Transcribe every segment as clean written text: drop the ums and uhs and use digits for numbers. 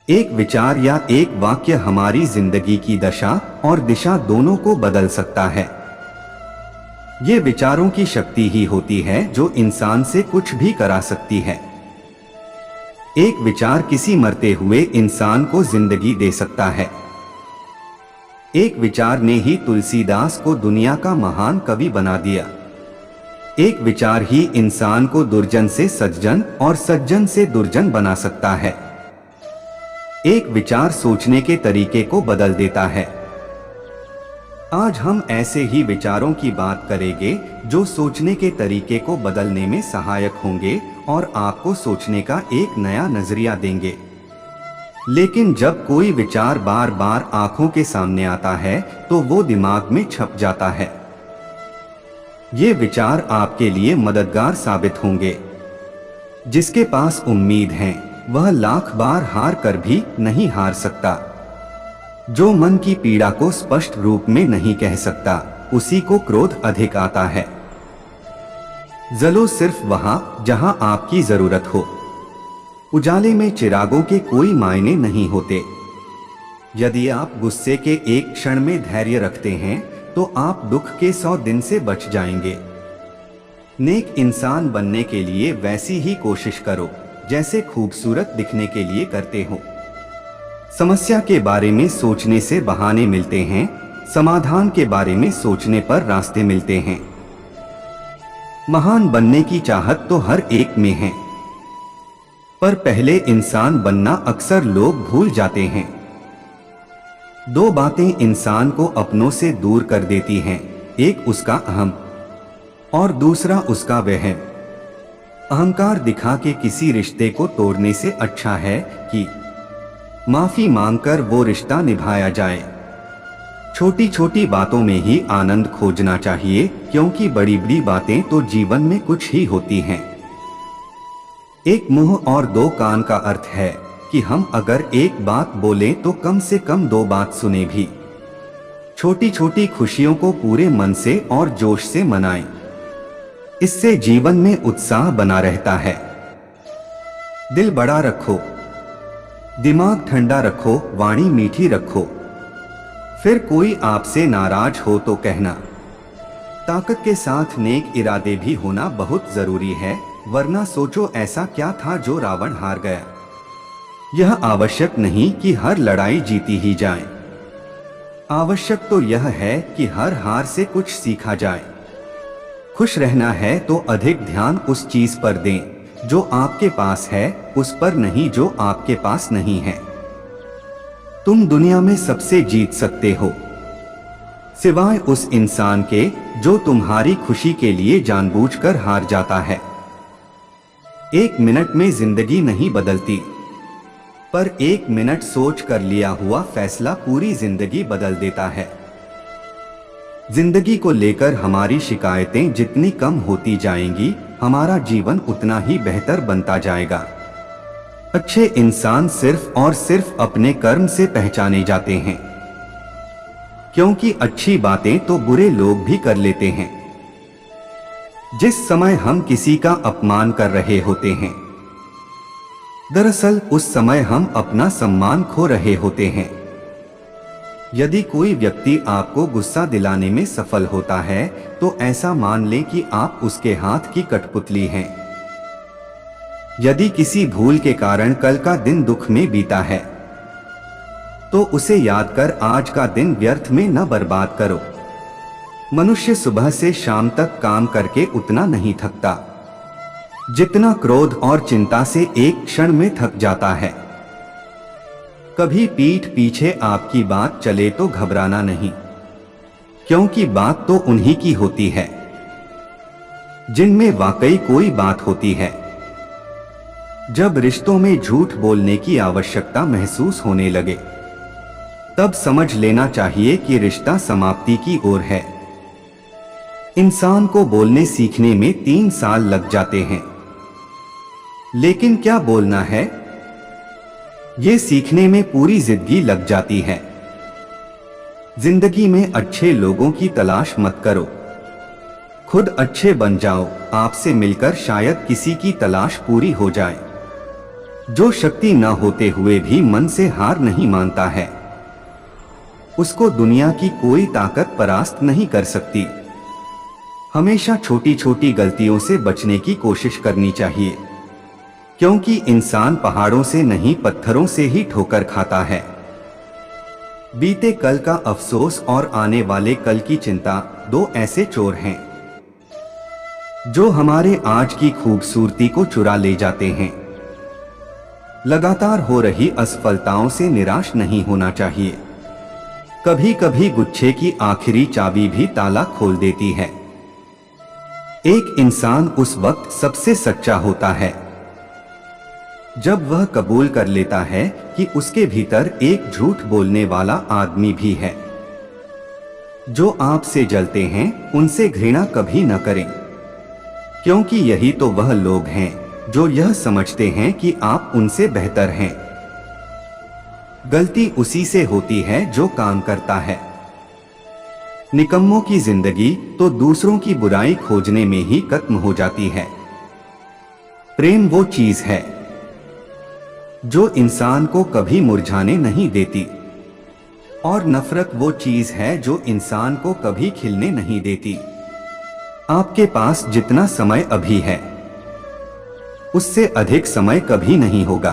एक विचार या एक वाक्य हमारी जिंदगी की दशा और दिशा दोनों को बदल सकता है। ये विचारों की शक्ति ही होती है जो इंसान से कुछ भी करा सकती है। एक विचार किसी मरते हुए इंसान को जिंदगी दे सकता है। एक विचार ने ही तुलसीदास को दुनिया का महान कवि बना दिया। एक विचार ही इंसान को दुर्जन से सज्जन और सज्जन से दुर्जन बना सकता है। एक विचार सोचने के तरीके को बदल देता है। आज हम ऐसे ही विचारों की बात करेंगे जो सोचने के तरीके को बदलने में सहायक होंगे और आपको सोचने का एक नया नजरिया देंगे। लेकिन जब कोई विचार बार बार आंखों के सामने आता है तो वो दिमाग में छप जाता है। ये विचार आपके लिए मददगार साबित होंगे। जिसके पास उम्मीद है वह लाख बार हार कर भी नहीं हार सकता। जो मन की पीड़ा को स्पष्ट रूप में नहीं कह सकता उसी को क्रोध अधिक आता है। जलो सिर्फ वहां जहां आपकी जरूरत हो। उजाले में चिरागों के कोई मायने नहीं होते। यदि आप गुस्से के एक क्षण में धैर्य रखते हैं तो आप दुख के 100 दिन से बच जाएंगे। नेक इंसान बनने के लिए वैसी ही कोशिश करो जैसे खूबसूरत दिखने के लिए करते हो। समस्या के बारे में सोचने से बहाने मिलते हैं, समाधान के बारे में सोचने पर रास्ते मिलते हैं। महान बनने की चाहत तो हर एक में है, पर पहले इंसान बनना अक्सर लोग भूल जाते हैं। दो बातें इंसान को अपनों से दूर कर देती हैं, एक उसका अहम और दूसरा उसका वहम। अहंकार दिखा के किसी रिश्ते को तोड़ने से अच्छा है कि माफी मांगकर वो रिश्ता निभाया जाए। छोटी छोटी बातों में ही आनंद खोजना चाहिए, क्योंकि बड़ी बड़ी बातें तो जीवन में कुछ ही होती हैं। एक मुंह और दो कान का अर्थ है कि हम अगर एक बात बोलें तो कम से कम दो बात सुने भी। छोटी छोटी खुशियों को पूरे मन से और जोश से मनाएं। इससे जीवन में उत्साह बना रहता है। दिल बड़ा रखो, दिमाग ठंडा रखो, वाणी मीठी रखो। फिर कोई आपसे नाराज हो तो कहना। ताकत के साथ नेक इरादे भी होना बहुत जरूरी है, वरना सोचो ऐसा क्या था जो रावण हार गया। यह आवश्यक नहीं कि हर लड़ाई जीती ही जाए। आवश्यक तो यह है कि हर हार से कुछ सीखा जाए। खुश रहना है तो अधिक ध्यान उस चीज पर दें जो आपके पास है, उस पर नहीं जो आपके पास नहीं है। तुम दुनिया में सबसे जीत सकते हो, सिवाय उस इंसान के जो तुम्हारी खुशी के लिए जानबूझकर हार जाता है। एक मिनट में जिंदगी नहीं बदलती, पर एक मिनट सोच कर लिया हुआ फैसला पूरी जिंदगी बदल देता है। जिंदगी को लेकर हमारी शिकायतें जितनी कम होती जाएंगी, हमारा जीवन उतना ही बेहतर बनता जाएगा। अच्छे इंसान सिर्फ और सिर्फ अपने कर्म से पहचाने जाते हैं, क्योंकि अच्छी बातें तो बुरे लोग भी कर लेते हैं। जिस समय हम किसी का अपमान कर रहे होते हैं, दरअसल उस समय हम अपना सम्मान खो रहे होते हैं। यदि कोई व्यक्ति आपको गुस्सा दिलाने में सफल होता है तो ऐसा मान लें कि आप उसके हाथ की कठपुतली हैं। यदि किसी भूल के कारण कल का दिन दुख में बीता है तो उसे याद कर आज का दिन व्यर्थ में न बर्बाद करो। मनुष्य सुबह से शाम तक काम करके उतना नहीं थकता जितना क्रोध और चिंता से एक क्षण में थक जाता है। कभी पीठ पीछे आपकी बात चले तो घबराना नहीं, क्योंकि बात तो उन्हीं की होती है जिनमें वाकई कोई बात होती है। जब रिश्तों में झूठ बोलने की आवश्यकता महसूस होने लगे, तब समझ लेना चाहिए कि रिश्ता समाप्ति की ओर है। इंसान को बोलने सीखने में 3 साल लग जाते हैं, लेकिन क्या बोलना है ये सीखने में पूरी जिंदगी लग जाती है। जिंदगी में अच्छे लोगों की तलाश मत करो, खुद अच्छे बन जाओ। आपसे मिलकर शायद किसी की तलाश पूरी हो जाए। जो शक्ति न होते हुए भी मन से हार नहीं मानता है, उसको दुनिया की कोई ताकत परास्त नहीं कर सकती। हमेशा छोटी छोटी गलतियों से बचने की कोशिश करनी चाहिए, क्योंकि इंसान पहाड़ों से नहीं पत्थरों से ही ठोकर खाता है। बीते कल का अफसोस और आने वाले कल की चिंता दो ऐसे चोर हैं जो हमारे आज की खूबसूरती को चुरा ले जाते हैं। लगातार हो रही असफलताओं से निराश नहीं होना चाहिए। कभी कभी गुच्छे की आखिरी चाबी भी ताला खोल देती है। एक इंसान उस वक्त सबसे सच्चा होता है जब वह कबूल कर लेता है कि उसके भीतर एक झूठ बोलने वाला आदमी भी है। जो आपसे जलते हैं उनसे घृणा कभी न करें, क्योंकि यही तो वह लोग हैं जो यह समझते हैं कि आप उनसे बेहतर हैं। गलती उसी से होती है जो काम करता है। निकम्मों की जिंदगी तो दूसरों की बुराई खोजने में ही खत्म हो जाती है। प्रेम वो चीज है जो इंसान को कभी मुरझाने नहीं देती, और नफरत वो चीज है जो इंसान को कभी खिलने नहीं देती। आपके पास जितना समय अभी है उससे अधिक समय कभी नहीं होगा,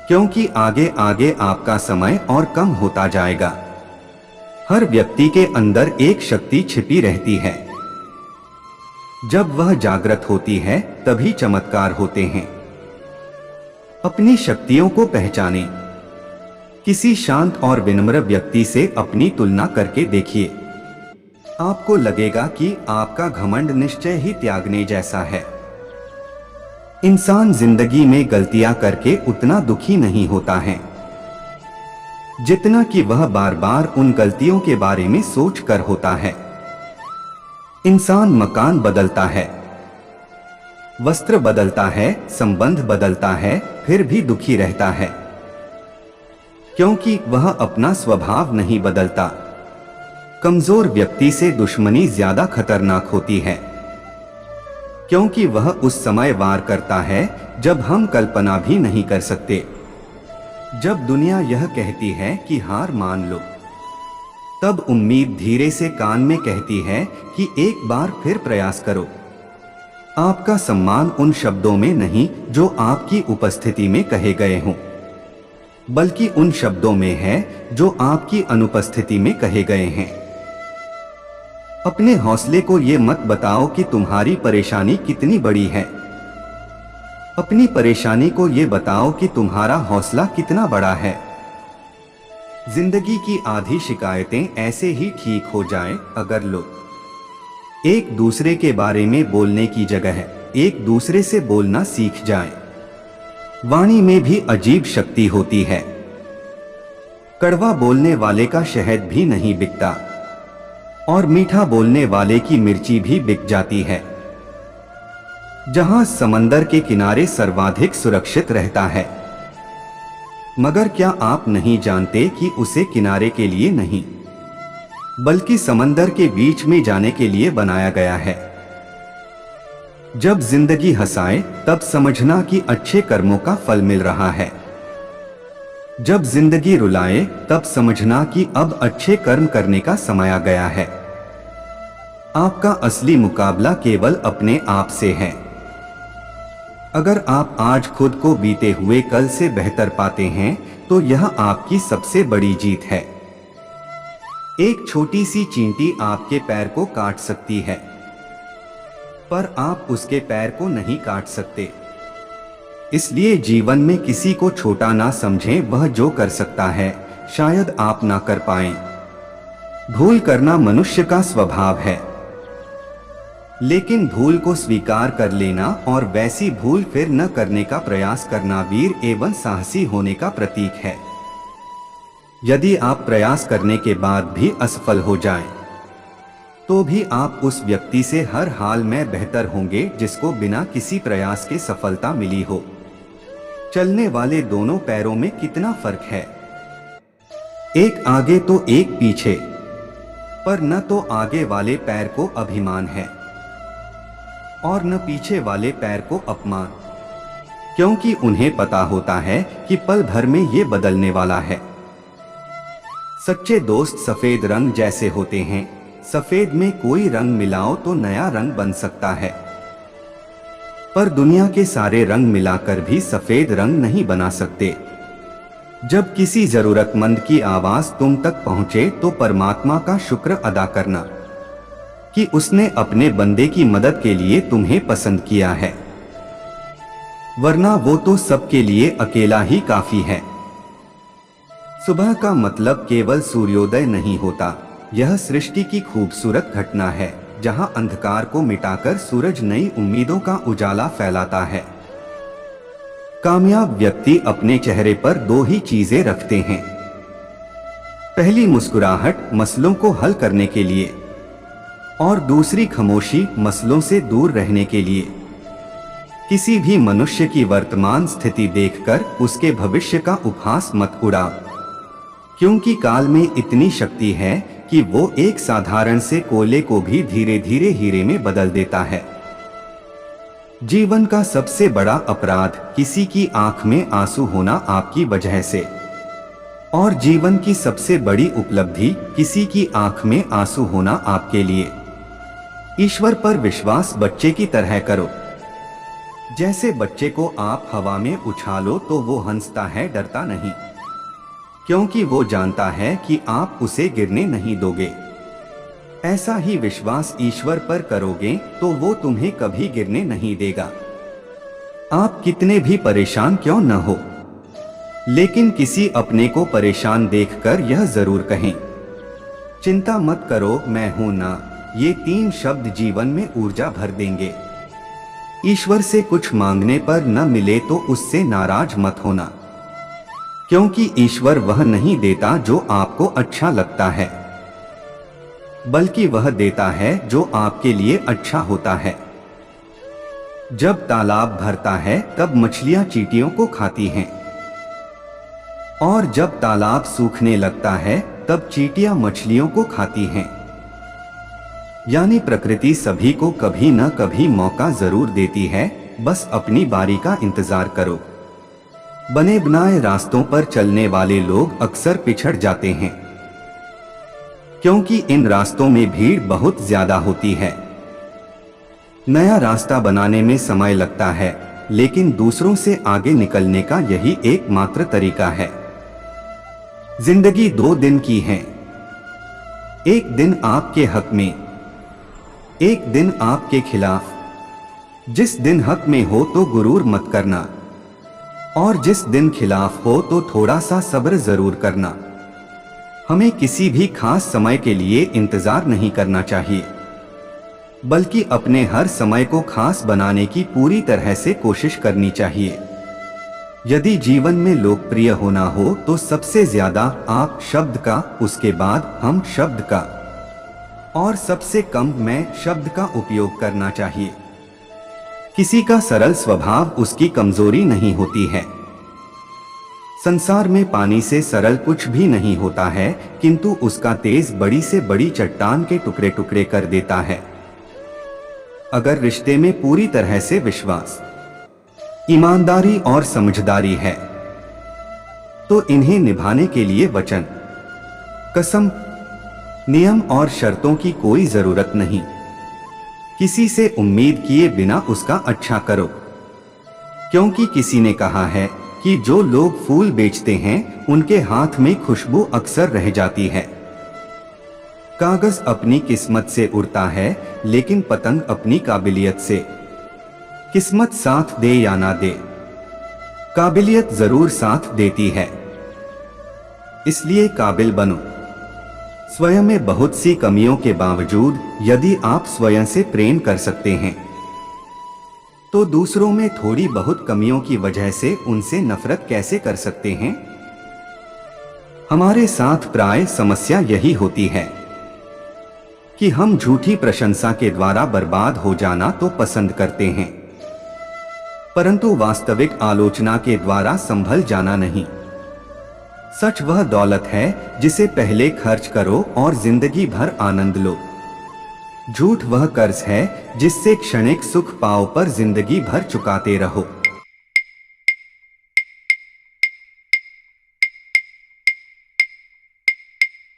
क्योंकि आगे आगे आपका समय और कम होता जाएगा। हर व्यक्ति के अंदर एक शक्ति छिपी रहती है। जब वह जागृत होती है तभी चमत्कार होते हैं। अपनी शक्तियों को पहचानें। किसी शांत और विनम्र व्यक्ति से अपनी तुलना करके देखिए। आपको लगेगा कि आपका घमंड निश्चय ही त्यागने जैसा है। इंसान जिंदगी में गलतियां करके उतना दुखी नहीं होता है जितना कि वह बार बार उन गलतियों के बारे में सोच कर होता है। इंसान मकान बदलता है, वस्त्र बदलता है, संबंध बदलता है, फिर भी दुखी रहता है, क्योंकि वह अपना स्वभाव नहीं बदलता। कमजोर व्यक्ति से दुश्मनी ज्यादा खतरनाक होती है, क्योंकि वह उस समय वार करता है जब हम कल्पना भी नहीं कर सकते। जब दुनिया यह कहती है कि हार मान लो, तब उम्मीद धीरे से कान में कहती है कि एक बार फिर प्रयास करो। आपका सम्मान उन शब्दों में नहीं जो आपकी उपस्थिति में कहे गए हों, बल्कि उन शब्दों में है जो आपकी अनुपस्थिति में कहे गए हैं। अपने हौसले को ये मत बताओ कि तुम्हारी परेशानी कितनी बड़ी है। अपनी परेशानी को ये बताओ कि तुम्हारा हौसला कितना बड़ा है। जिंदगी की आधी शिकायतें ऐसे ही ठीक हो जाएं अगर लोग एक दूसरे के बारे में बोलने की जगह एक दूसरे से बोलना सीख जाएं। वाणी में भी अजीब शक्ति होती है। कड़वा बोलने वाले का शहद भी नहीं बिकता, और मीठा बोलने वाले की मिर्ची भी बिक जाती है। जहां समंदर के किनारे सर्वाधिक सुरक्षित रहता है, मगर क्या आप नहीं जानते कि उसे किनारे के लिए नहीं बल्कि समंदर के बीच में जाने के लिए बनाया गया है। जब जिंदगी हंसाए तब समझना कि अच्छे कर्मों का फल मिल रहा है। जब जिंदगी रुलाए तब समझना कि अब अच्छे कर्म करने का समय आ गया है। आपका असली मुकाबला केवल अपने आप से है। अगर आप आज खुद को बीते हुए कल से बेहतर पाते हैं तो यह आपकी सबसे बड़ी जीत है। एक छोटी सी चींटी आपके पैर को काट सकती है, पर आप उसके पैर को नहीं काट सकते। इसलिए जीवन में किसी को छोटा ना समझें। वह जो कर सकता है शायद आप ना कर पाएं। भूल करना मनुष्य का स्वभाव है, लेकिन भूल को स्वीकार कर लेना और वैसी भूल फिर न करने का प्रयास करना वीर एवं साहसी होने का प्रतीक है। यदि आप प्रयास करने के बाद भी असफल हो जाएं, तो भी आप उस व्यक्ति से हर हाल में बेहतर होंगे जिसको बिना किसी प्रयास के सफलता मिली हो। चलने वाले दोनों पैरों में कितना फर्क है, एक आगे तो एक पीछे, पर न तो आगे वाले पैर को अभिमान है और न पीछे वाले पैर को अपमान। क्योंकि उन्हें पता होता है कि पल भर में ये बदलने वाला है। सच्चे दोस्त सफेद रंग जैसे होते हैं। सफेद में कोई रंग मिलाओ तो नया रंग बन सकता है, पर दुनिया के सारे रंग मिलाकर भी सफेद रंग नहीं बना सकते। जब किसी जरूरतमंद की आवाज तुम तक पहुंचे तो परमात्मा का शुक्र अदा करना कि उसने अपने बंदे की मदद के लिए तुम्हें पसंद किया है, वरना वो तो सबके लिए अकेला ही काफी है। सुबह का मतलब केवल सूर्योदय नहीं होता, यह सृष्टि की खूबसूरत घटना है जहां अंधकार को मिटाकर सूरज नई उम्मीदों का उजाला फैलाता है। कामयाब व्यक्ति अपने चेहरे पर दो ही चीजें रखते हैं। पहली मुस्कुराहट मसलों को हल करने के लिए, और दूसरी खामोशी मसलों से दूर रहने के लिए। किसी भी मनुष्य की वर्तमान स्थिति देखकर उसके भविष्य का उपहास मत उड़ा, क्योंकि काल में इतनी शक्ति है कि वो एक साधारण से कोयले को भी धीरे धीरे हीरे में बदल देता है। जीवन का सबसे बड़ा अपराध किसी की आंख में आंसू होना आपकी वजह से, और जीवन की सबसे बड़ी उपलब्धि किसी की आंख में आंसू होना आपके लिए। ईश्वर पर विश्वास बच्चे की तरह करो। जैसे बच्चे को आप हवा में उछालो तो वो हंसता है, डरता नहीं, क्योंकि वो जानता है कि आप उसे गिरने नहीं दोगे। ऐसा ही विश्वास ईश्वर पर करोगे तो वो तुम्हें कभी गिरने नहीं देगा। आप कितने भी परेशान क्यों न हो, लेकिन किसी अपने को परेशान देखकर यह जरूर कहें, चिंता मत करो, मैं हूं ना। ये 3 शब्द जीवन में ऊर्जा भर देंगे। ईश्वर से कुछ मांगने पर न मिले तो उससे नाराज मत होना, क्योंकि ईश्वर वह नहीं देता जो आपको अच्छा लगता है, बल्कि वह देता है जो आपके लिए अच्छा होता है। जब तालाब भरता है तब मछलियां चींटियों को खाती हैं, और जब तालाब सूखने लगता है तब चींटियां मछलियों को खाती हैं। यानी प्रकृति सभी को कभी न कभी मौका जरूर देती है, बस अपनी बारी का इंतजार करो। बने बनाए रास्तों पर चलने वाले लोग अक्सर पिछड़ जाते हैं, क्योंकि इन रास्तों में भीड़ बहुत ज्यादा होती है। नया रास्ता बनाने में समय लगता है, लेकिन दूसरों से आगे निकलने का यही एकमात्र तरीका है। जिंदगी 2 दिन की है, एक दिन आपके हक में, एक दिन आपके खिलाफ। जिस दिन हक में हो तो गुरूर मत करना, और जिस दिन खिलाफ हो तो थोड़ा सा सब्र जरूर करना। हमें किसी भी खास समय के लिए इंतजार नहीं करना चाहिए, बल्कि अपने हर समय को खास बनाने की पूरी तरह से कोशिश करनी चाहिए। यदि जीवन में लोकप्रिय होना हो तो सबसे ज्यादा आप शब्द का, उसके बाद हम शब्द का, और सबसे कम मैं शब्द का उपयोग करना चाहिए। किसी का सरल स्वभाव उसकी कमजोरी नहीं होती है। संसार में पानी से सरल कुछ भी नहीं होता है, किंतु उसका तेज बड़ी से बड़ी चट्टान के टुकड़े टुकड़े कर देता है। अगर रिश्ते में पूरी तरह से विश्वास, ईमानदारी और समझदारी है, तो इन्हें निभाने के लिए वचन, कसम, नियम और शर्तों की कोई जरूरत नहीं। किसी से उम्मीद किए बिना उसका अच्छा करो, क्योंकि किसी ने कहा है कि जो लोग फूल बेचते हैं उनके हाथ में खुशबू अक्सर रह जाती है। कागज अपनी किस्मत से उड़ता है, लेकिन पतंग अपनी काबिलियत से। किस्मत साथ दे या ना दे, काबिलियत जरूर साथ देती है। इसलिए काबिल बनो। स्वयं में बहुत सी कमियों के बावजूद यदि आप स्वयं से प्रेम कर सकते हैं, तो दूसरों में थोड़ी बहुत कमियों की वजह से उनसे नफरत कैसे कर सकते हैं? हमारे साथ प्राय समस्या यही होती है कि हम झूठी प्रशंसा के द्वारा बर्बाद हो जाना तो पसंद करते हैं, परंतु वास्तविक आलोचना के द्वारा संभल जाना नहीं। सच वह दौलत है जिसे पहले खर्च करो और जिंदगी भर आनंद लो। झूठ वह कर्ज है जिससे क्षणिक सुख पाओ पर जिंदगी भर चुकाते रहो।